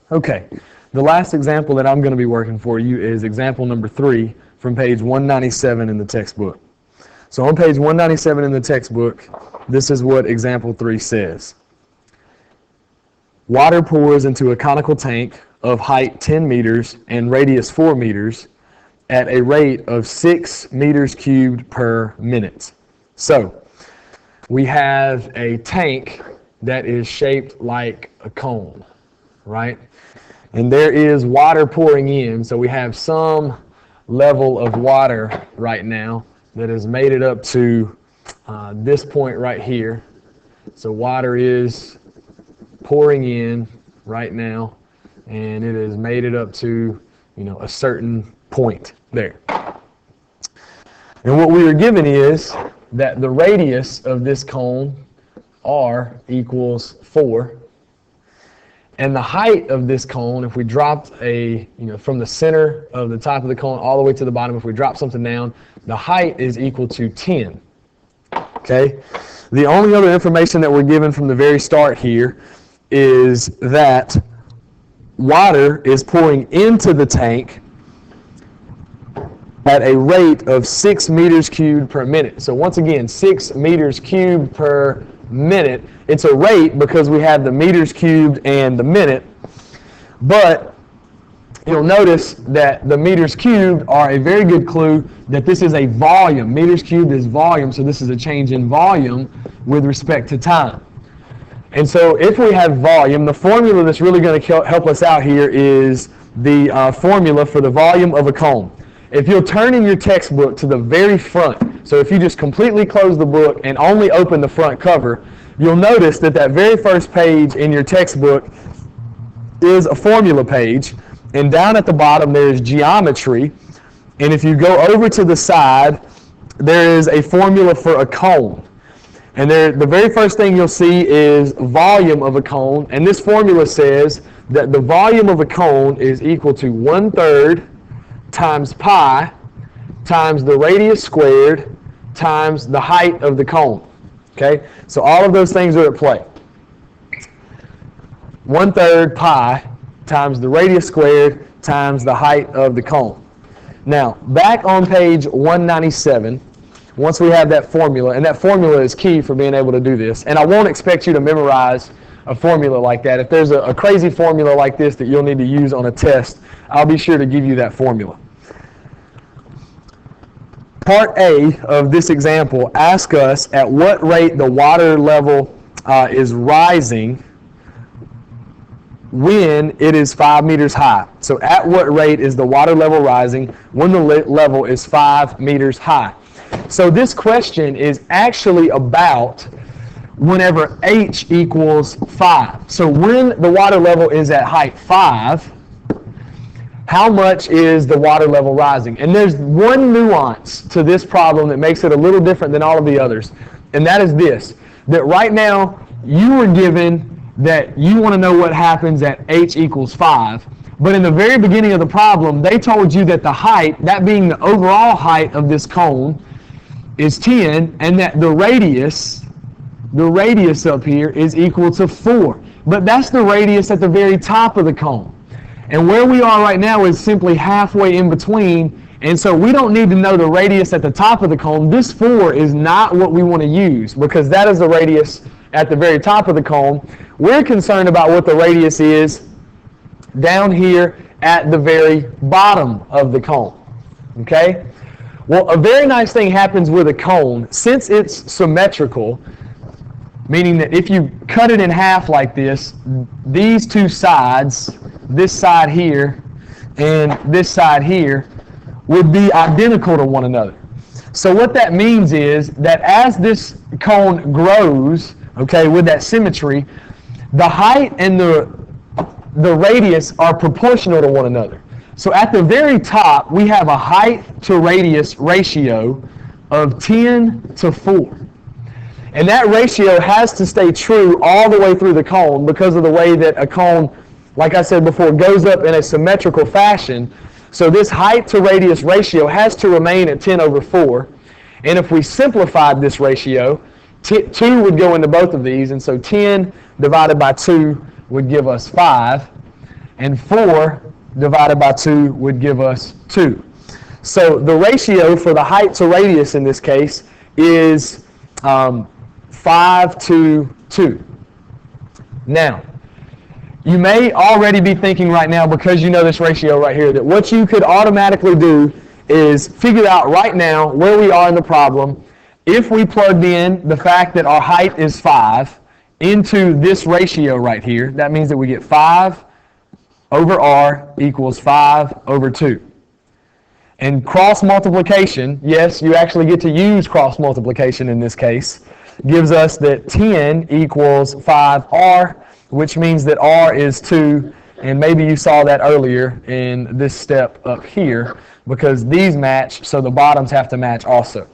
Okay, the last example that I'm going to be working for you is example number 3 from page 197 in the textbook. So on page 197 in the textbook, this is what example 3 says. Water pours into a conical tank of height 10 meters and radius 4 meters at a rate of 6 meters cubed per minute. So we have a tank that is shaped like a cone, right? And there is water pouring in, so we have some level of water right now that has made it up to this point right here. So water is pouring in right now, and it has made it up to, a certain point there. And what we are given is that the radius of this cone, r, equals 4. And the height of this cone, if we dropped from the center of the top of the cone all the way to the bottom, if we drop something down, the height is equal to 10. Okay? The only other information that we're given from the very start here is that water is pouring into the tank at a rate of 6 meters cubed per minute. So once again, 6 meters cubed per minute. It's a rate because we have the meters cubed and the minute, but you'll notice that the meters cubed are a very good clue that this is a volume. Meters cubed is volume, so this is a change in volume with respect to time. And so if we have volume, the formula that's really going to help us out here is the formula for the volume of a cone. If you'll turn in your textbook to the very front, so if you just completely close the book and only open the front cover, you'll notice that that very first page in your textbook is a formula page, and down at the bottom there is geometry, and if you go over to the side, there is a formula for a cone. And the very first thing you'll see is volume of a cone, and this formula says that the volume of a cone is equal to 1/3 times pi times the radius squared times the height of the cone. Okay, so all of those things are at play. 1/3 pi times the radius squared times the height of the cone. Now, back on page 197, once we have that formula, and that formula is key for being able to do this, and I won't expect you to memorize a formula like that. If there's a crazy formula like this that you'll need to use on a test, I'll be sure to give you that formula. Part A of this example asks us at what rate the water level is rising when it is 5 meters high. So at what rate is the water level rising when the level is 5 meters high? So this question is actually about whenever h equals 5. So when the water level is at height 5, how much is the water level rising? And there's one nuance to this problem that makes it a little different than all of the others, and that is this, that right now you were given that you want to know what happens at h equals 5, but in the very beginning of the problem, they told you that the height, that being the overall height of this cone, is 10, and that the radius up here is equal to 4. But that's the radius at the very top of the cone. And where we are right now is simply halfway in between, and so we don't need to know the radius at the top of the cone. This 4 is not what we want to use, because that is the radius at the very top of the cone. We're concerned about what the radius is down here at the very bottom of the cone. Okay? Well, a very nice thing happens with a cone. Since it's symmetrical, meaning that if you cut it in half like this, these two sides, this side here and this side here, would be identical to one another. So what that means is that as this cone grows, okay, with that symmetry, the height and the radius are proportional to one another. So at the very top, we have a height to radius ratio of 10 to 4. And that ratio has to stay true all the way through the cone because of the way that a cone, like I said before, goes up in a symmetrical fashion. So this height to radius ratio has to remain at 10 over 4. And if we simplified this ratio, 2 would go into both of these, and so 10 divided by 2 would give us 5. and 4 divided by 2 would give us 2. So the ratio for the height to radius in this case is 5 to 2. Now, you may already be thinking right now, because you know this ratio right here, that what you could automatically do is figure out right now where we are in the problem. If we plugged in the fact that our height is 5 into this ratio right here, that means that we get 5 over r equals 5 over 2. And cross multiplication, yes, you actually get to use cross multiplication in this case, gives us that 10 equals 5r, which means that r is 2, and maybe you saw that earlier in this step up here, because these match, so the bottoms have to match also.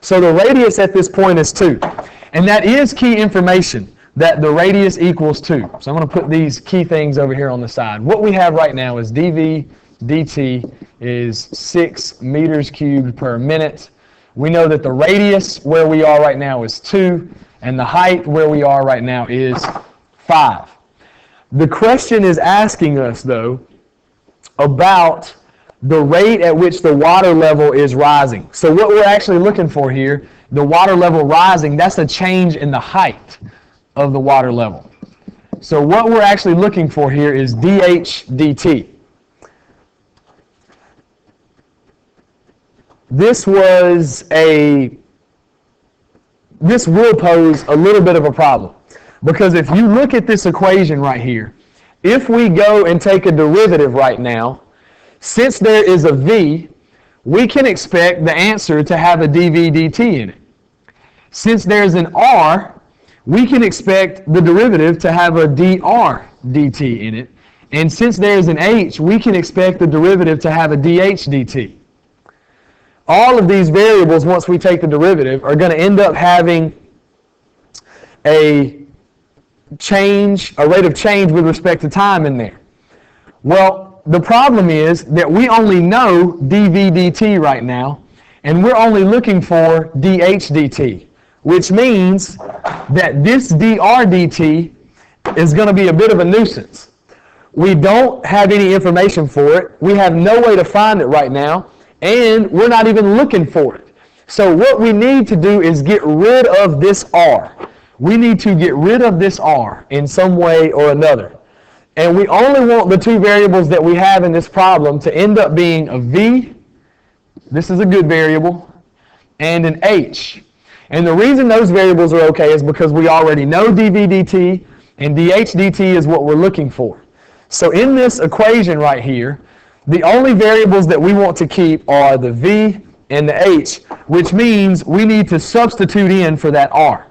So the radius at this point is 2, and that is key information, that the radius equals 2. So I'm going to put these key things over here on the side. What we have right now is dV dt is 6 meters cubed per minute. We know that the radius where we are right now is 2, and the height where we are right now is 5. The question is asking us, though, about the rate at which the water level is rising. So what we're actually looking for here, the water level rising, that's a change in the height of the water level. So what we're actually looking for here is dH dt. This will pose a little bit of a problem, because if you look at this equation right here, if we go and take a derivative right now, since there is a v, we can expect the answer to have a dV dt in it. Since there's an r, we can expect the derivative to have a dr dt in it. And since there's an h, we can expect the derivative to have a dH dt. All of these variables, once we take the derivative, are going to end up having a rate of change with respect to time in there. Well, the problem is that we only know dV dt right now, and we're only looking for dH dt, which means that this dr dt is going to be a bit of a nuisance. We don't have any information for it. We have no way to find it right now, and we're not even looking for it. So what we need to do is get rid of this r. We need to get rid of this r in some way or another. And we only want the two variables that we have in this problem to end up being a v, this is a good variable, and an h. And the reason those variables are okay is because we already know dV dt, and dH dt is what we're looking for. So in this equation right here, the only variables that we want to keep are the v and the h, which means we need to substitute in for that r.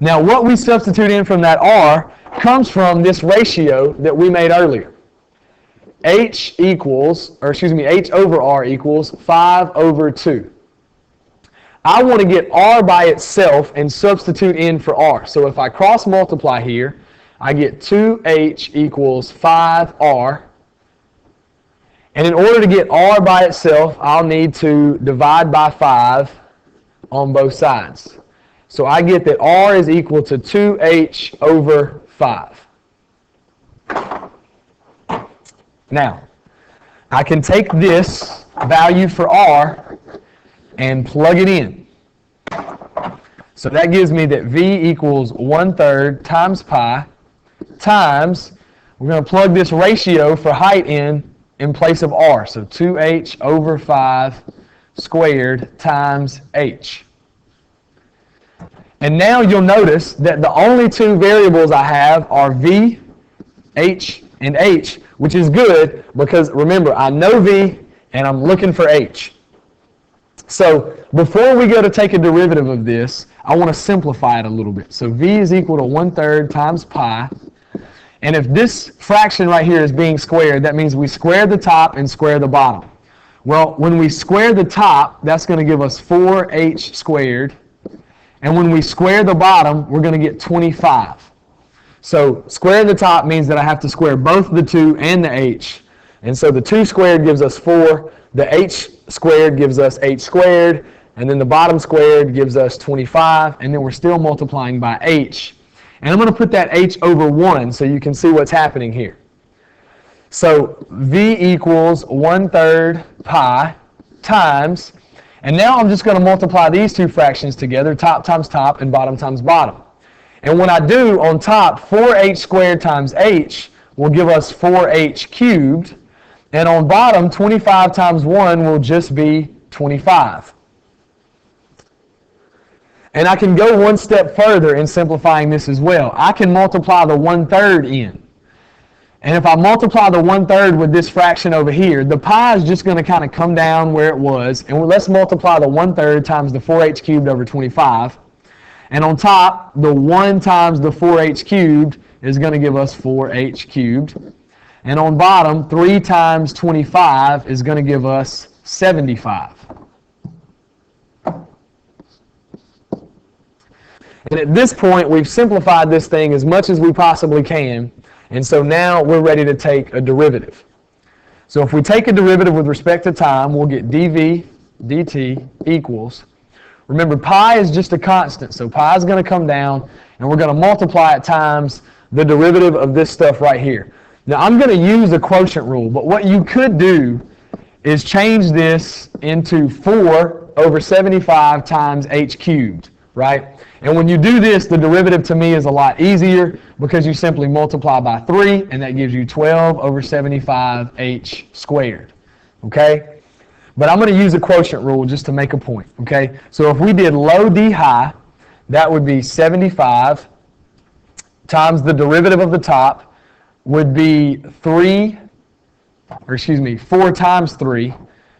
Now what we substitute in from that r comes from this ratio that we made earlier. H over R equals 5 over 2. I want to get R by itself and substitute in for R. So if I cross multiply here, I get 2H equals 5R. And in order to get R by itself, I'll need to divide by 5 on both sides. So I get that R is equal to 2H over 5. Now, I can take this value for R and plug it in. So that gives me that V equals 1/3 times pi times, we're going to plug this ratio for height in place of R. So 2H over 5 squared times H. And now you'll notice that the only two variables I have are V, H, and H, which is good because remember, I know V and I'm looking for H. So before we go to take a derivative of this, I want to simplify it a little bit. So V is equal to 1/3 times pi. And if this fraction right here is being squared, that means we square the top and square the bottom. Well, when we square the top, that's going to give us 4H squared. And when we square the bottom, we're going to get 25. So squaring the top means that I have to square both the 2 and the h. And so the 2 squared gives us 4, the h squared gives us h squared, and then the bottom squared gives us 25, and then we're still multiplying by h. And I'm going to put that h over 1 so you can see what's happening here. So V equals 1/3 pi times, and now I'm just going to multiply these two fractions together, top times top and bottom times bottom. And when I do, on top, 4h squared times h will give us 4h cubed, and on bottom, 25 times 1 will just be 25. And I can go one step further in simplifying this as well. I can multiply the 1/3 in. And if I multiply the 1/3 with this fraction over here, the pi is just going to kind of come down where it was. And let's multiply the 1/3 times the 4h cubed over 25. And on top, the 1 times the 4h cubed is going to give us 4h cubed. And on bottom, 3 times 25 is going to give us 75. And at this point, we've simplified this thing as much as we possibly can. And so now we're ready to take a derivative. So if we take a derivative with respect to time, we'll get dv dt equals, remember pi is just a constant, so pi is going to come down, and we're going to multiply it times the derivative of this stuff right here. Now I'm going to use the quotient rule, but what you could do is change this into 4 over 75 times h cubed, right? And when you do this, the derivative to me is a lot easier because you simply multiply by 3, and that gives you 12 over 75h squared, okay? But I'm going to use the quotient rule just to make a point, okay? So if we did low d high, that would be 75 times the derivative of the top would be 4 times 3,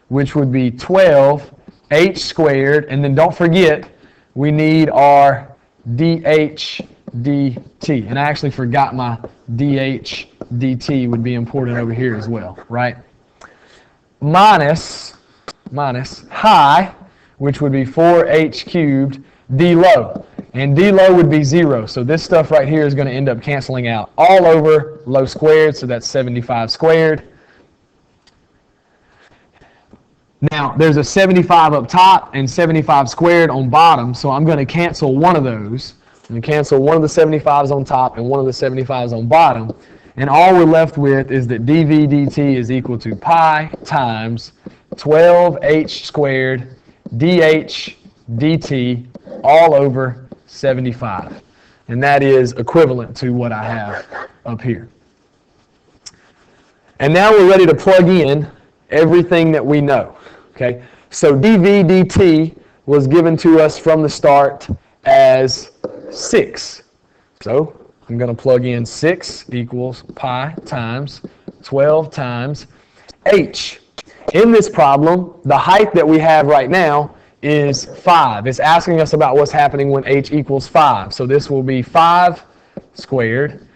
which would be 12h squared, and then don't forget, we need our dH dt. And I actually forgot my dH dt would be important over here as well, right? Minus high, which would be 4h cubed, d low. And d low would be 0. So this stuff right here is going to end up canceling out all over low squared, so that's 75 squared. Now, there's a 75 up top and 75 squared on bottom, so I'm going to cancel one of those. I'm going to cancel one of the 75s on top and one of the 75s on bottom. And all we're left with is that dv dt is equal to pi times 12h squared dH dt all over 75. And that is equivalent to what I have up here. And now we're ready to plug in everything that we know. Okay, so dv dt was given to us from the start as 6. So I'm going to plug in 6 equals pi times 12 times h. In this problem, the height that we have right now is 5. It's asking us about what's happening when h equals 5. So this will be 5 squared.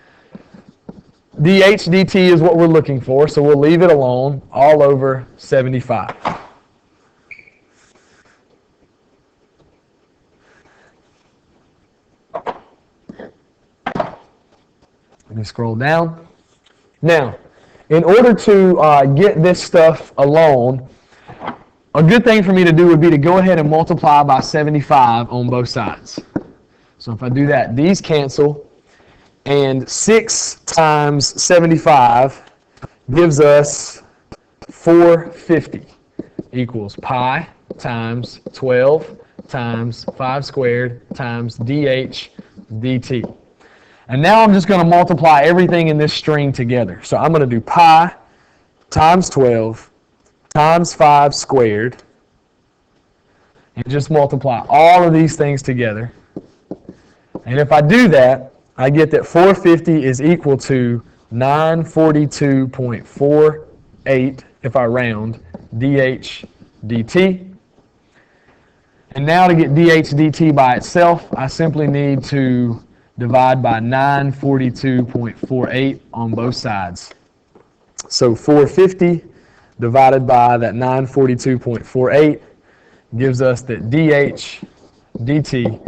dH dt is what we're looking for, so we'll leave it alone, all over 75. Let me scroll down. Now, in order to get this stuff alone, a good thing for me to do would be to go ahead and multiply by 75 on both sides. So if I do that, these cancel, and 6 times 75 gives us 450 equals pi times 12 times 5 squared times dH dt. And now I'm just going to multiply everything in this string together. So I'm going to do pi times 12 times 5 squared, and just multiply all of these things together. And if I do that, I get that 450 is equal to 942.48, if I round, dH dt. And now to get dH dt by itself, I simply need to divide by 942.48 on both sides. So 450 divided by that 942.48 gives us that dH dt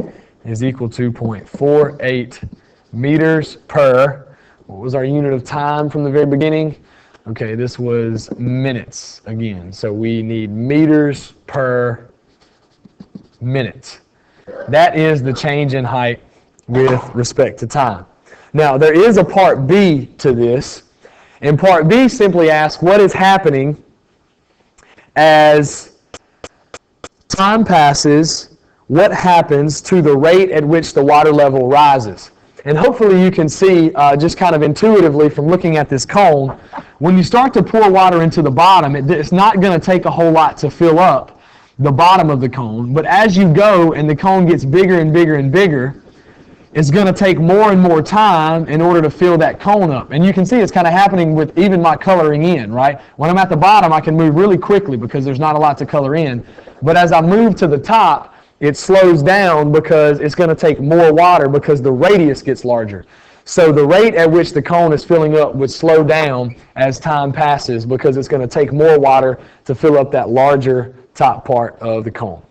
is equal to 0.48 meters per, what was our unit of time from the very beginning? Okay, this was minutes again. So we need meters per minute. That is the change in height with respect to time. Now, there is a part B to this, And part B simply asks what is happening as time passes, what happens to the rate at which the water level rises. And hopefully you can see just kind of intuitively from looking at this cone, when you start to pour water into the bottom, it's not going to take a whole lot to fill up the bottom of the cone. But as you go and the cone gets bigger and bigger and bigger, it's going to take more and more time in order to fill that cone up. And you can see it's kind of happening with even my coloring in, right? When I'm at the bottom, I can move really quickly because there's not a lot to color in. But as I move to the top, it slows down because it's going to take more water because the radius gets larger. So the rate at which the cone is filling up would slow down as time passes because it's going to take more water to fill up that larger top part of the cone.